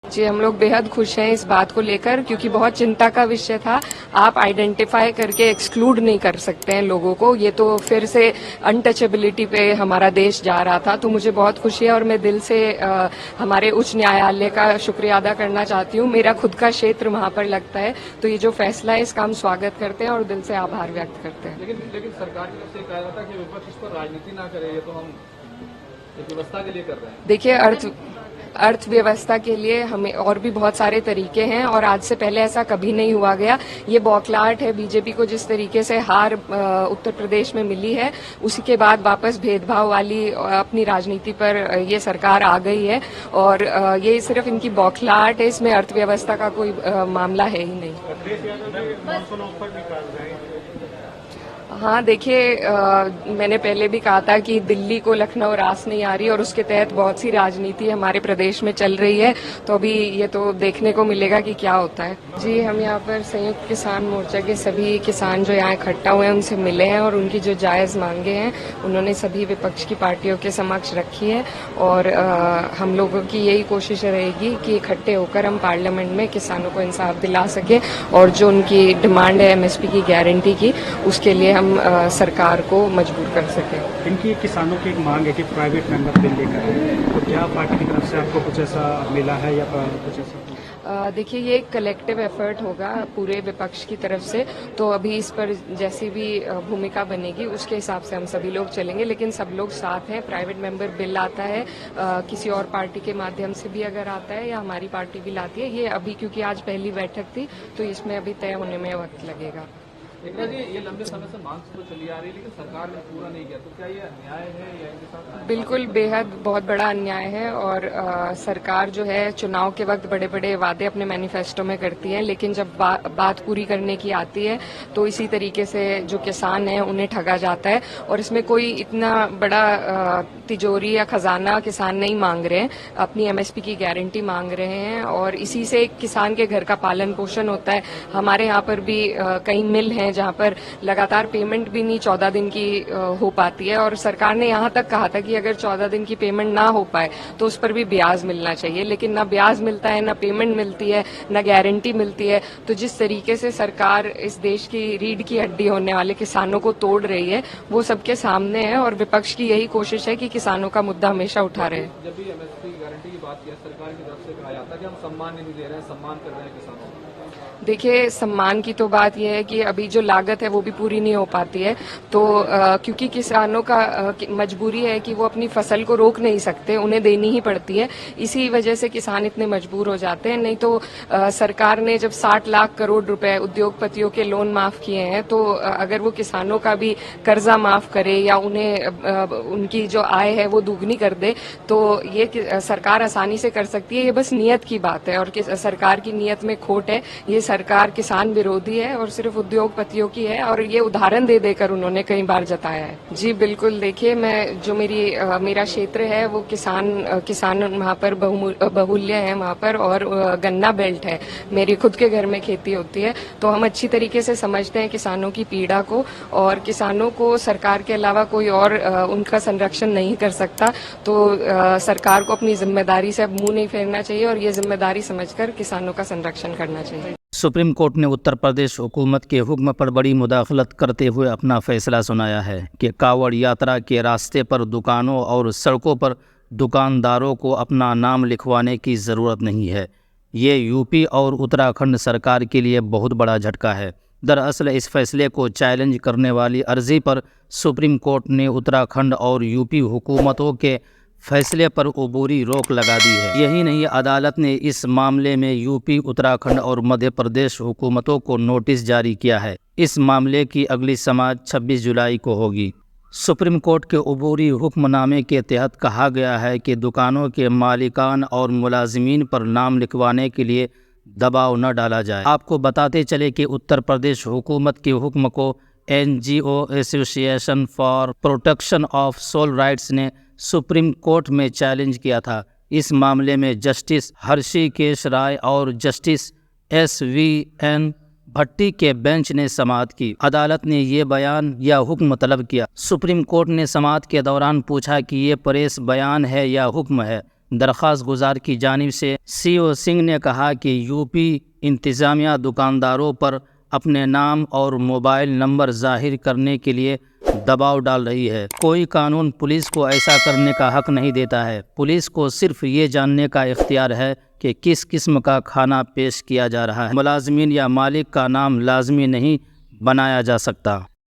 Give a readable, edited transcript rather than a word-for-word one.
जी, हम लोग बेहद खुश हैं इस बात को लेकर, क्योंकि बहुत चिंता का विषय था। आप आइडेंटिफाई करके एक्सक्लूड नहीं कर सकते हैं लोगों को। ये तो फिर से अनटचेबिलिटी पे हमारा देश जा रहा था। तो मुझे बहुत खुशी है और मैं दिल से हमारे उच्च न्यायालय का शुक्रिया अदा करना चाहती हूँ। मेरा खुद का क्षेत्र वहाँ पर लगता है, तो ये जो फैसला है इसका हम स्वागत करते हैं और दिल से आभार व्यक्त करते हैं। लेकिन सरकार की तरफ से कहा जाता है कि विपक्ष इस पर राजनीति ना करे, ये तो हम एक व्यवस्था के लिए कर रहे हैं। देखिए, अर्थव्यवस्था के लिए हमें और भी बहुत सारे तरीके हैं और आज से पहले ऐसा कभी नहीं हुआ गया। ये बौखलाहट है बीजेपी को, जिस तरीके से हार उत्तर प्रदेश में मिली है, उसी के बाद वापस भेदभाव वाली अपनी राजनीति पर ये सरकार आ गई है और ये सिर्फ इनकी बौखलाहट है, इसमें अर्थव्यवस्था का कोई मामला है ही नहीं। हाँ, देखिए, मैंने पहले भी कहा था कि दिल्ली को लखनऊ रास नहीं आ रही और उसके तहत बहुत सी राजनीति हमारे प्रदेश में चल रही है। तो अभी ये तो देखने को मिलेगा कि क्या होता है। जी, हम यहाँ पर संयुक्त किसान मोर्चा के सभी किसान जो यहाँ इकट्ठा हुए हैं उनसे मिले हैं और उनकी जो जायज मांगे हैं उन्होंने सभी विपक्ष की पार्टियों के समक्ष रखी है और हम लोगों की यही कोशिश रहेगी कि इकट्ठे होकर हम पार्लियामेंट में किसानों को इंसाफ दिला सके और जो उनकी डिमांड है एमएसपी की गारंटी की, उसके लिए हम सरकार को मजबूर कर सकें। इनकी किसानों की एक मांग है कि प्राइवेट मेंबर बिल लेकर आए, तो क्या पार्टी की तरफ से आपको कुछ ऐसा मिला है या कुछ ऐसा? देखिए, ये एक कलेक्टिव एफर्ट होगा पूरे विपक्ष की तरफ से, तो अभी इस पर जैसी भी भूमिका बनेगी उसके हिसाब से हम सभी लोग चलेंगे, लेकिन सब लोग साथ हैं। प्राइवेट मेंबर बिल आता है किसी और पार्टी के माध्यम से भी अगर आता है या हमारी पार्टी भी लाती है, ये अभी क्योंकि आज पहली बैठक थी तो इसमें अभी तय होने में वक्त लगेगा। एकता जी, ये लंबे समय से मांग तो चली आ रही है लेकिन सरकार ने पूरा नहीं किया, तो क्या ये अन्याय है या इनके साथ? बिल्कुल, बेहद बहुत बड़ा अन्याय है और सरकार जो है चुनाव के वक्त बड़े बड़े वादे अपने मैनिफेस्टो में करती है, लेकिन जब बात पूरी करने की आती है तो इसी तरीके से जो किसान हैं उन्हें ठगा जाता है। और इसमें कोई इतना बड़ा तिजोरी या खजाना किसान नहीं मांग रहे हैं, अपनी एमएसपी की गारंटी मांग रहे हैं और इसी से किसान के घर का पालन पोषण होता है। हमारे यहाँ पर भी कई मिल हैं जहाँ पर लगातार पेमेंट भी नहीं 14 दिन की हो पाती है और सरकार ने यहाँ तक कहा था कि अगर 14 दिन की पेमेंट ना हो पाए तो उस पर भी ब्याज मिलना चाहिए, लेकिन ना ब्याज मिलता है, ना पेमेंट मिलती है, ना गारंटी मिलती है। तो जिस तरीके से सरकार इस देश की रीढ़ की हड्डी होने वाले किसानों को तोड़ रही है वो सबके सामने है और विपक्ष की यही कोशिश है कि किसानों का मुद्दा हमेशा उठा रहे। जब भी एमएसपी की गारंटी की बात की सरकार की तरफ से कहा जाता है कि हम सम्मान नहीं दे रहे हैं, सम्मान कर रहे हैं किसानों को। देखिए, सम्मान की तो बात यह है कि अभी जो लागत है वो भी पूरी नहीं हो पाती है, तो क्योंकि किसानों का मजबूरी है कि वो अपनी फसल को रोक नहीं सकते, उन्हें देनी ही पड़ती है। इसी वजह से किसान इतने मजबूर हो जाते हैं। नहीं तो सरकार ने जब 60 लाख करोड़ रुपए उद्योगपतियों के लोन माफ किए हैं, तो अगर वो किसानों का भी कर्जा माफ करे या उन्हें उनकी जो आय है वो दुगनी कर दे तो ये सरकार आसानी से कर सकती है। ये बस नियत की बात है और सरकार की नियत में खोट है। ये सरकार किसान विरोधी है और सिर्फ उद्योगपतियों की है और ये उदाहरण दे देकर उन्होंने कई बार जताया है। जी बिल्कुल, देखिए, मैं जो मेरा क्षेत्र है वो किसान वहाँ पर बहुल्य है वहाँ पर और गन्ना बेल्ट है। मेरे खुद के घर में खेती होती है, तो हम अच्छी तरीके से समझते हैं किसानों की पीड़ा को और किसानों को सरकार के अलावा कोई और उनका संरक्षण नहीं कर सकता। तो सरकार को अपनी जिम्मेदारी से अब मुंह नहीं फेरना चाहिए और ये जिम्मेदारी समझकर किसानों का संरक्षण करना चाहिए। सुप्रीम कोर्ट ने उत्तर प्रदेश हुकूमत के हुक्म पर बड़ी मुदाखलत करते हुए अपना फैसला सुनाया है कि कांवड़ यात्रा के रास्ते पर दुकानों और सड़कों पर दुकानदारों को अपना नाम लिखवाने की ज़रूरत नहीं है। ये यूपी और उत्तराखंड सरकार के लिए बहुत बड़ा झटका है। दरअसल इस फैसले को चैलेंज करने वाली अर्जी पर सुप्रीम कोर्ट ने उत्तराखंड और यूपी हुकूमतों के फैसले पर अबूरी रोक लगा दी है। यही नहीं, अदालत ने इस मामले में यूपी, उत्तराखंड और मध्य प्रदेश हुकूमतों को नोटिस जारी किया है। इस मामले की अगली समाअत 26 जुलाई को होगी। सुप्रीम कोर्ट के अबूरी हुक्मनामे के तहत कहा गया है कि दुकानों के मालिकान और मुलाजिमीन पर नाम लिखवाने के लिए दबाव न डाला जाए। आपको बताते चले कि उत्तर प्रदेश हुकूमत के हुक्म को NGO association for protection of soul rights ने सुप्रीम कोर्ट में चैलेंज किया था। इस मामले में जस्टिस हर्षिकेश राय और जस्टिस SVN भट्टी के बेंच ने समाअत की। अदालत ने ये बयान या हुक्म तलब किया। सुप्रीम कोर्ट ने समाअत के दौरान पूछा कि ये प्रेस बयान है या हुक्म है। दरख्वास्त गुजार की जानिब से CO सिंह ने कहा कि यूपी इंतज़ामिया दुकानदारों पर अपने नाम और मोबाइल नंबर जाहिर करने के लिए दबाव डाल रही है। कोई कानून पुलिस को ऐसा करने का हक नहीं देता है। पुलिस को सिर्फ ये जानने का इख्तियार है कि किस किस्म का खाना पेश किया जा रहा है। मुलाजमीन या मालिक का नाम लाजमी नहीं बनाया जा सकता।